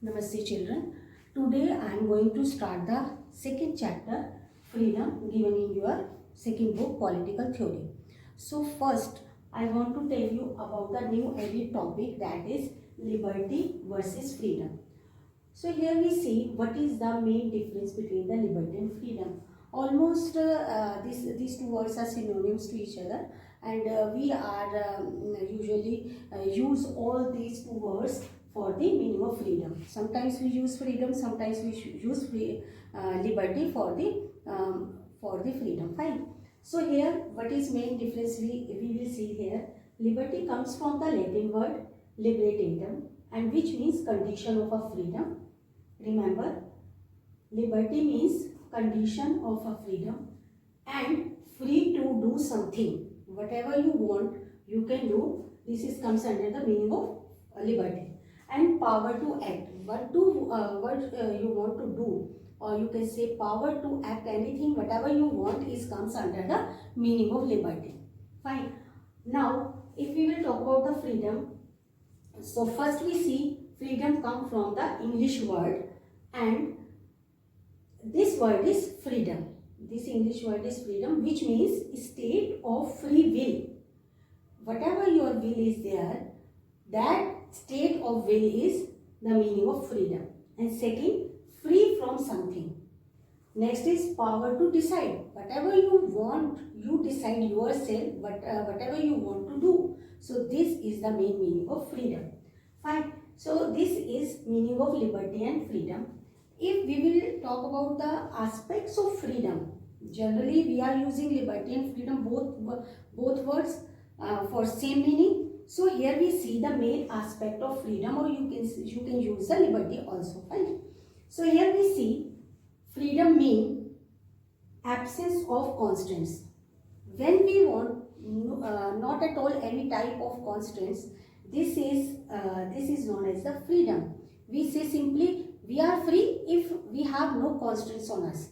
Namaste children. Today I am going to start the second chapter, Freedom, given in your second book, Political Theory. So first I want to tell you about the new added topic, that is liberty versus freedom. So here we see what is the main difference between the liberty and freedom. Almost these two words are synonyms to each other, and we are usually use all these two words for the meaning of freedom. Sometimes we use freedom, sometimes we use liberty for the freedom. Fine. So here, what is main difference we will see here. Liberty comes from the Latin word libertatum, and which means condition of a freedom. Remember, liberty means condition of a freedom, and free to do something. Whatever you want, you can do. This comes under the meaning of liberty. And power to act. What you want to do, or you can say power to act anything, whatever you want, comes under the meaning of liberty. Fine. Now, if we will talk about the freedom, so first we see freedom come from the English word, and this word is freedom. This English word is freedom, which means state of free will. Whatever your will is there, that state of will is the meaning of freedom. And second, free from something. Next is power to decide. Whatever you want, you decide yourself whatever you want to do. So this is the main meaning of freedom. Fine. So this is meaning of liberty and freedom. If we will talk about the aspects of freedom, generally we are using liberty and freedom both words for same meaning. So here we see the main aspect of freedom, or you can use the liberty also. Fine. So here we see freedom mean absence of constraints. When we want not at all any type of constraints, this is known as the freedom. We say simply we are free if we have no constraints on us.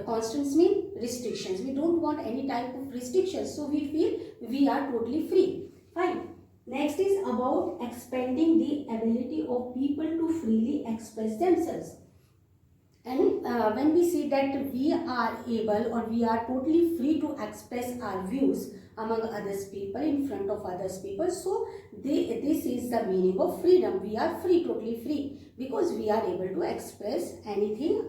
Constraints mean restrictions. We don't want any type of restrictions, so we feel we are totally free. Fine. Next is about expanding the ability of people to freely express themselves. And when we see that we are able, or we are totally free to express our views among others people, in front of others people, so this is the meaning of freedom. We are free, totally free, because we are able to express anything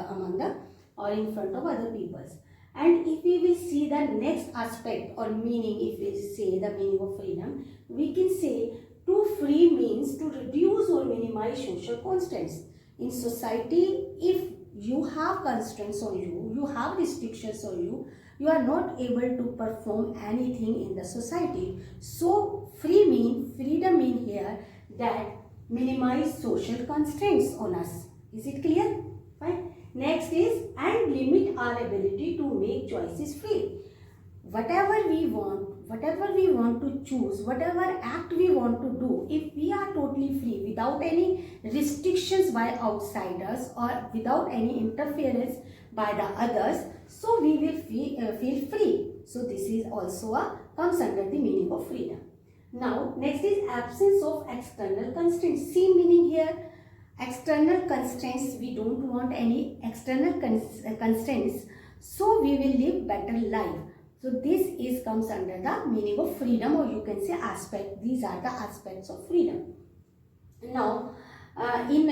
among the or in front of other peoples. And if we will see the next aspect or meaning, if we say the meaning of freedom, we can say to free means to reduce or minimize social constraints. In society, if you have constraints on you, you have restrictions on you, you are not able to perform anything in the society. So freedom mean here that minimize social constraints on us. Is it clear? Fine. Next is and limit our ability to make choices free. Whatever we want to choose, whatever act we want to do, if we are totally free without any restrictions by outsiders or without any interference by the others, so we will feel free. So this is also comes under the meaning of freedom. Now next is absence of external constraints. Same meaning here. External constraints, we don't want any external constraints, so we will live better life. So this comes under the meaning of freedom, or you can say aspect. These are the aspects of freedom. Now in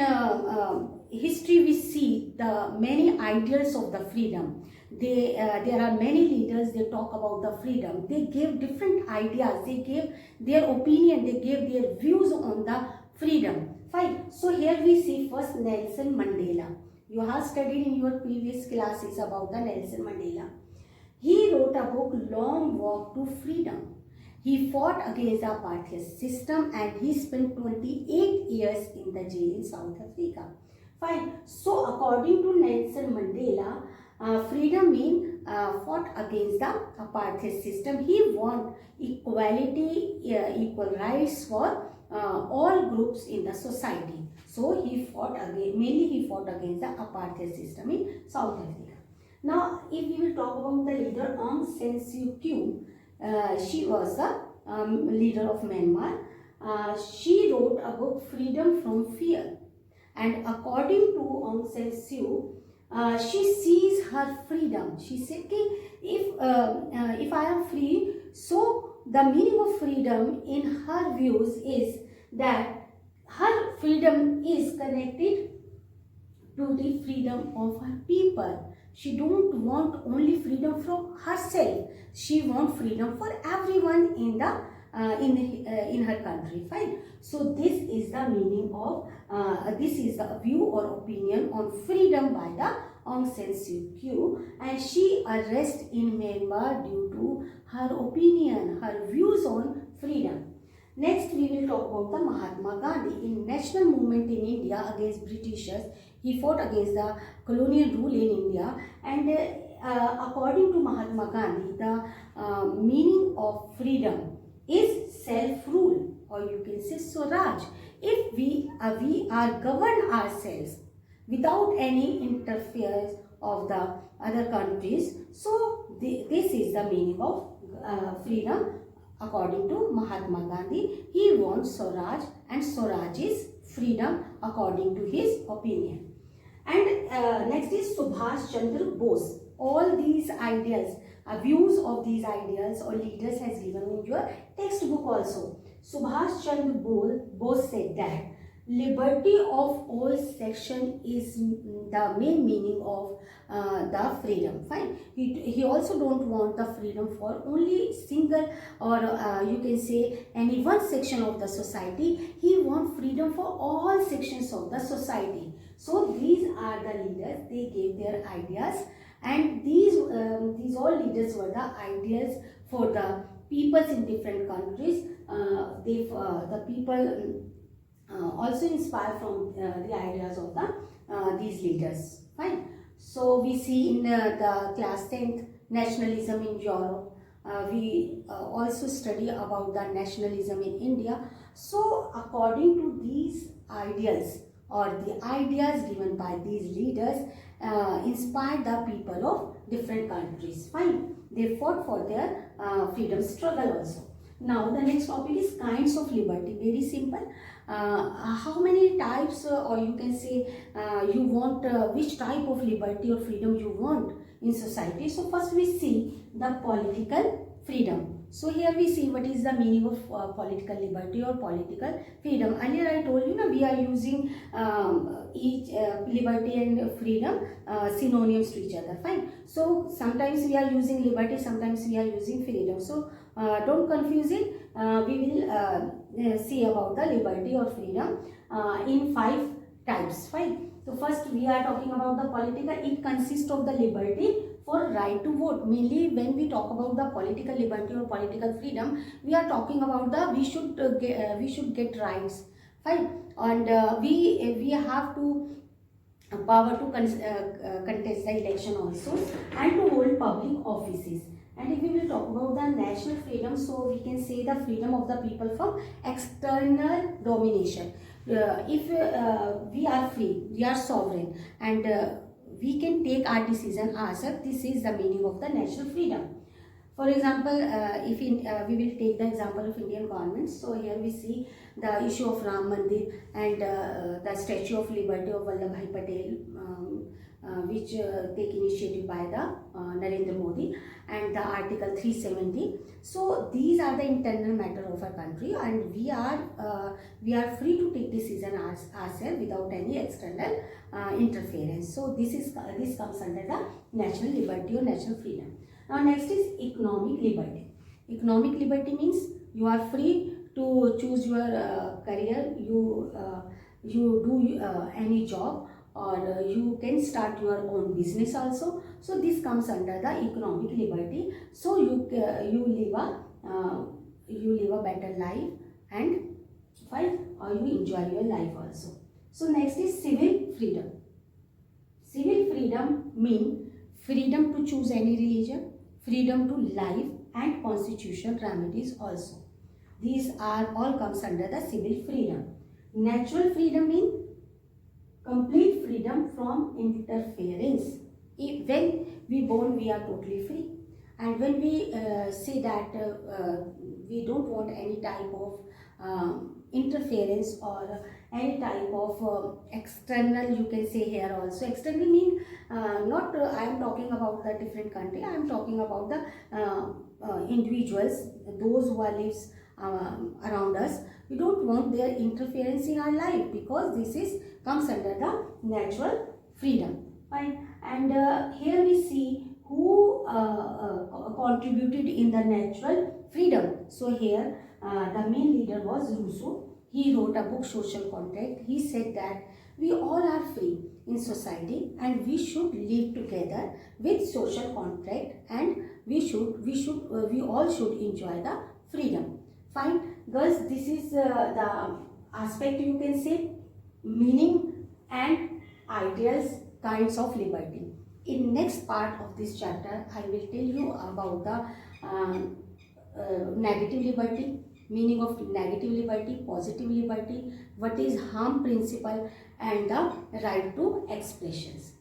history we see the many ideals of the freedom. There are many leaders, they talk about the freedom. They gave different ideas, they gave their opinion, they gave their views on the freedom. Fine. So here we see first Nelson Mandela. You have studied in your previous classes about the Nelson Mandela. He wrote a book, Long Walk to Freedom. He fought against the apartheid system, and he spent 28 years in the jail in South Africa. Fine. So according to Nelson Mandela, freedom means fought against the apartheid system. He want equality, equal rights for all groups in the society. So he fought against the apartheid system in South Africa. Now, if we will talk about the leader Aung San Suu Kyi, she was the leader of Myanmar. She wrote a book, Freedom from Fear. And according to Aung San Suu, she sees her freedom. She said, if I am free, so the meaning of freedom in her views is that her freedom is connected to the freedom of her people. She don't want only freedom from herself. She want freedom for everyone in the in her country. Fine. So this is the meaning of this is the view or opinion on freedom by the Aung San Suu Kyi, and she arrested in Myanmar due to her opinion, her views on freedom. Next, we will talk about the Mahatma Gandhi. In national movement in India against Britishers, he fought against the colonial rule in India, and according to Mahatma Gandhi, the meaning of freedom is self-rule, or you can say Swaraj. If we are governed ourselves without any interference of the other countries, so this is the meaning of freedom. According to Mahatma Gandhi, he wants Swaraj, and Swaraj is freedom according to his opinion. And next is Subhash Chandra Bose. All these ideas, views of these ideas or leaders has given in your textbook also. Subhash Chandra Bose said that liberty of all section is the main meaning of the freedom. Fine. He also don't want the freedom for only single or you can say any one section of the society. He want freedom for all sections of the society. So these are the leaders. They gave their ideas, and these all leaders were the ideas for the peoples in different countries. The people also inspired from the ideas of the these leaders. Fine. So we see in the class 10th nationalism in Europe. We also study about the nationalism in India. So according to these ideals or the ideas given by these leaders inspired the people of different countries. Fine. They fought for their freedom struggle also. Now the next topic is kinds of liberty. Very simple. How many types or you can say you want which type of liberty or freedom you want in society. So first we see the political freedom. So here we see what is the meaning of political liberty or political freedom. Earlier I told you na we are using each liberty and freedom synonyms to each other. Fine. So sometimes we are using liberty, sometimes we are using freedom. So don't confuse it. We will see about the liberty or freedom in 5 types. Fine. So first we are talking about the political. It consists of the liberty for right to vote. Mainly when we talk about the political liberty or political freedom, we are talking about the we should get rights. Fine. And we have to power to contest the election also, and to hold public offices. And if we will talk about the national freedom, so we can say the freedom of the people from external domination. If we are free, we are sovereign, and we can take our decision ourselves, this is the meaning of the national freedom. For example, if we will take the example of Indian government. So here we see the issue of Ram Mandir and the Statue of Liberty of Vallabhbhai Patel, which take initiative by the Narendra Modi, and the Article 370. So these are the internal matter of our country, and we are free to take decision ourselves without any external interference. So this comes under the national liberty or national freedom. Now next is economic liberty. Economic liberty means you are free to choose your career. You do any job, or you can start your own business also. So this comes under the economic liberty. So you live a better life, and fine, or you enjoy your life also. So next is civil freedom. Civil freedom means freedom to choose any religion, freedom to life, and constitutional remedies also. These are all comes under the civil freedom. Natural freedom means complete freedom from interference. When we born, we are totally free, and when we say that we don't want any type of interference or any type of external, you can say here also. External mean not I am talking about the different country, I am talking about the individuals, those who are lives around us. We don't want their interference in our life, because this is comes under the natural freedom. Fine. And here we see who contributed in the natural freedom. So here the main leader was Rousseau. He wrote a book, Social Contract. He said that we all are free in society and we should live together with social contract, and we all should enjoy the freedom. Fine. Girls, this is the aspect, you can say, meaning and ideals kinds of liberty. In next part of this chapter, I will tell you about the negative liberty, meaning of negative liberty, positive liberty, what is harm principle, and the right to expressions.